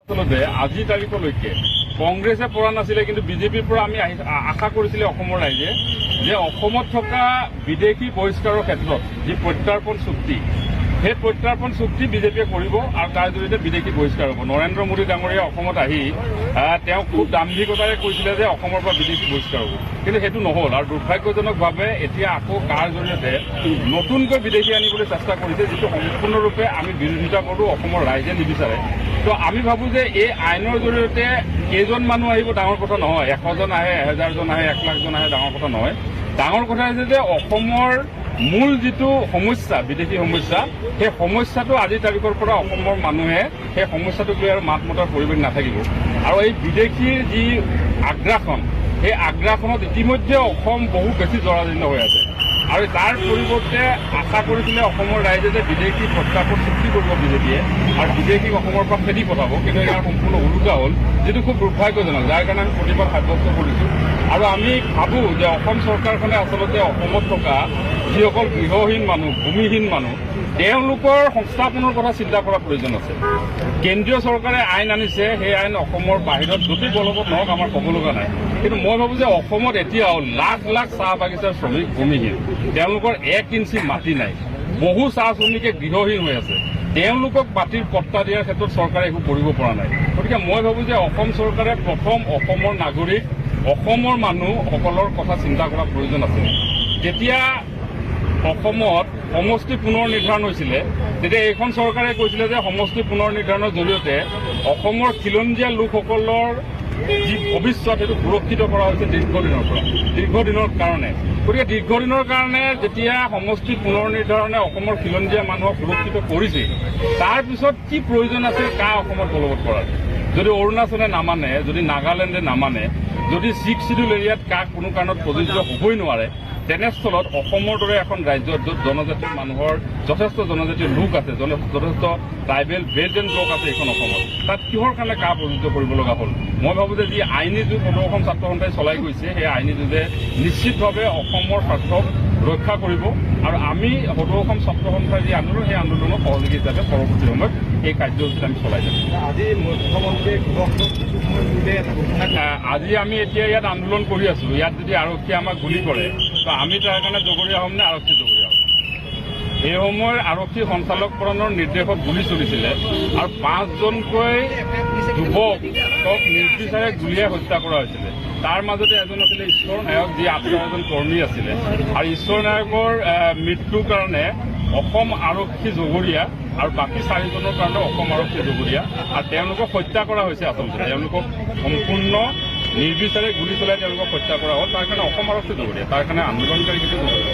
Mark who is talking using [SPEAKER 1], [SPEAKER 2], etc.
[SPEAKER 1] আচলতে আজি তাৰিখলৈকে কংগ্ৰেছে পৰা নাছিলে, কিন্তু বিজেপিৰ পৰা আমি আশা কৰিছিলে অসমৰ ৰাইজে যে অসমত থকা বিদেশী বহিষ্কাৰৰ ক্ষেত্ৰত যি প্ৰত্যাৰ্পণ চুক্তি, সেই প্ৰত্যাৰ্পণ চুক্তি বিজেপিয়ে কৰিব আৰু তাৰ জৰিয়তে বিদেশী বহিষ্কাৰ হ'ব। নৰেন্দ্ৰ মোদী ডাঙৰীয়া অসমত আহি তেওঁ খুব দাম্ভিকতাৰে কৈছিলে যে অসমৰ পৰা বিদেশী বহিষ্কাৰ হ'ব, কিন্তু সেইটো নহ'ল। আৰু দুৰ্ভাগ্যজনকভাৱে এতিয়া আকৌ তাৰ জৰিয়তে নতুনকৈ বিদেশী আনিবলৈ চেষ্টা কৰিছে, যিটো সম্পূৰ্ণৰূপে আমি বিৰোধিতা কৰোঁ, অসমৰ ৰাইজে নিবিচাৰে। তো আমি ভাবোঁ যে এই আইনৰ জৰিয়তে কেইজন মানুহ আহিব ডাঙৰ কথা নহয়, 100জন আহে, 1000জন আহে, 1 লাখজন আহে, ডাঙৰ কথা নহয়। ডাঙৰ কথা হৈছে যে অসমৰ মূল যিটো সমস্যা, বিদেশী সমস্যা, সেই সমস্যাটো আজিৰ তাৰিখৰ পৰা অসমৰ মানুহে সেই সমস্যাটোক লৈ আৰু মাত মতাৰ পৰিৱেশ নাথাকিব। আৰু এই বিদেশীৰ যি আগ্ৰাসন, সেই আগ্ৰাসনত ইতিমধ্যে অসম বহু বেছি জৰাজীৰ্ণ হৈ আছে। আৰু তাৰ পৰিৱৰ্তে আশা কৰিছিলে অসমৰ ৰাইজে যে বিদেশী প্ৰত্যাৰ্পণ চুক্তি কৰিব বিজেপিয়ে আৰু বিদেশীক অসমৰ পৰা খেদি পঠাব, কিন্তু ইয়াৰ সম্পূৰ্ণ ওলোটা হ'ল, যিটো খুব দুৰ্ভাগ্যজনক, যাৰ কাৰণে আমি প্ৰতিবাদ সাব্যস্ত কৰিছোঁ। আৰু আমি ভাবোঁ যে অসম চৰকাৰখনে আচলতে অসমত থকা যিসকল গৃহহীন মানুহ, ভূমিহীন মানুহ, তেওঁলোকৰ সংস্থাপনৰ কথা চিন্তা কৰাৰ প্ৰয়োজন আছে। কেন্দ্ৰীয় চৰকাৰে আইন আনিছে, সেই আইন অসমৰ বাহিৰত য'তেই বলবৎ নহওক আমাৰ ক'ব লগা নাই, কিন্তু মই ভাবোঁ যে অসমত এতিয়াও লাখ লাখ চাহ বাগিচাৰ শ্ৰমিক ভূমিহীন, তেওঁলোকৰ 1 ইঞ্চি মাটি নাই, বহু চাহ শ্ৰমিকে গৃহহীন হৈ আছে, তেওঁলোকক মাটিৰ পট্টা দিয়াৰ ক্ষেত্ৰত চৰকাৰে একো কৰিব পৰা নাই। গতিকে মই ভাবোঁ যে অসম চৰকাৰে প্ৰথম অসমৰ নাগৰিক, অসমৰ মানুহসকলৰ কথা চিন্তা কৰাৰ প্ৰয়োজন আছে। যেতিয়া অসমত সমষ্টি পুনৰ নিৰ্ধাৰণ হৈছিলে, তেতিয়া এইখন চৰকাৰে কৈছিলে যে সমষ্টি পুনৰ নিৰ্ধাৰণৰ জৰিয়তে অসমৰ খিলঞ্জীয়া লোকসকলৰ যি ভৱিষ্যত সেইটো সুৰক্ষিত কৰা হৈছে দীৰ্ঘদিনৰ কাৰণে। গতিকে দীৰ্ঘদিনৰ কাৰণে যেতিয়া সমষ্টি পুনৰ নিৰ্ধাৰণে অসমৰ খিলঞ্জীয়া মানুহক সুৰক্ষিত কৰিছে, তাৰপিছত কি প্ৰয়োজন আছিল কা অসমত বলবৎ কৰাৰ? যদি অৰুণাচলে নামানে, যদি নাগালেণ্ডে নামানে, যদি 6 শিডিউল এৰিয়াত কাক কোনো কাৰণত প্ৰযোজ্য হ'বই নোৱাৰে, তেনেস্থলত অসমৰ দৰে এখন ৰাজ্যত য'ত জনজাতীয় মানুহৰ যথেষ্ট জনজাতীয় লোক আছে, যথেষ্ট ট্ৰাইবেল বেল্ট এণ্ড ব্লক আছে এইখন অসমত, তাত কিহৰ কাৰণে কা প্ৰযোজ্য কৰিব লগা হ'ল? মই ভাবোঁ যে যি আইনী যুঁজ সদৌ অসম ছাত্ৰ সন্থাই চলাই গৈছে, সেই আইনী যুঁজে নিশ্চিতভাৱে অসমৰ স্বাৰ্থক ৰক্ষা কৰিব। আৰু আমি সদৌ অসম ছাত্ৰ সন্থাৰ যি আন্দোলন, সেই আন্দোলনৰ সহযোগী হিচাপে পৰৱৰ্তী সময়ত এই কাৰ্যসূচীত আমি চলাই যাম। আজি আমি এতিয়া ইয়াত আন্দোলন কৰি আছোঁ। ইয়াত যদি আৰক্ষীয়ে আমাক গুলি কৰে, তো আমি তাৰ কাৰণে জগৰীয়া হ'ম নে আৰক্ষী জগৰীয়া হ'ম? এই সময়ৰ আৰক্ষী সঞ্চালকপ্ৰধানৰ নিৰ্দেশত গুলী চলিছিলে আৰু 5জনকৈ যুৱকক নিৰ্বিচাৰে গুলীয়াই হত্যা কৰা হৈছিলে। তাৰ মাজতে এজন আছিলে ঈশ্বৰ নায়ক, যি আপোনাৰ এজন কৰ্মী আছিলে। আৰু ঈশ্বৰ নায়কৰ মৃত্যুৰ কাৰণে অসম আৰক্ষী জগৰীয়া আৰু বাকী 4জনৰ কাৰণে অসম আৰক্ষী জগৰীয়া। আৰু তেওঁলোকক হত্যা কৰা হৈছে, আচলতে তেওঁলোকক সম্পূৰ্ণ নিৰ্বিচাৰে গুলী চলাই তেওঁলোকক হত্যা কৰা হ'ল। তাৰ কাৰণে অসম আৰক্ষী জগৰীয়া, তাৰ কাৰণে আন্দোলনকাৰী কিছু জগৰীয়া।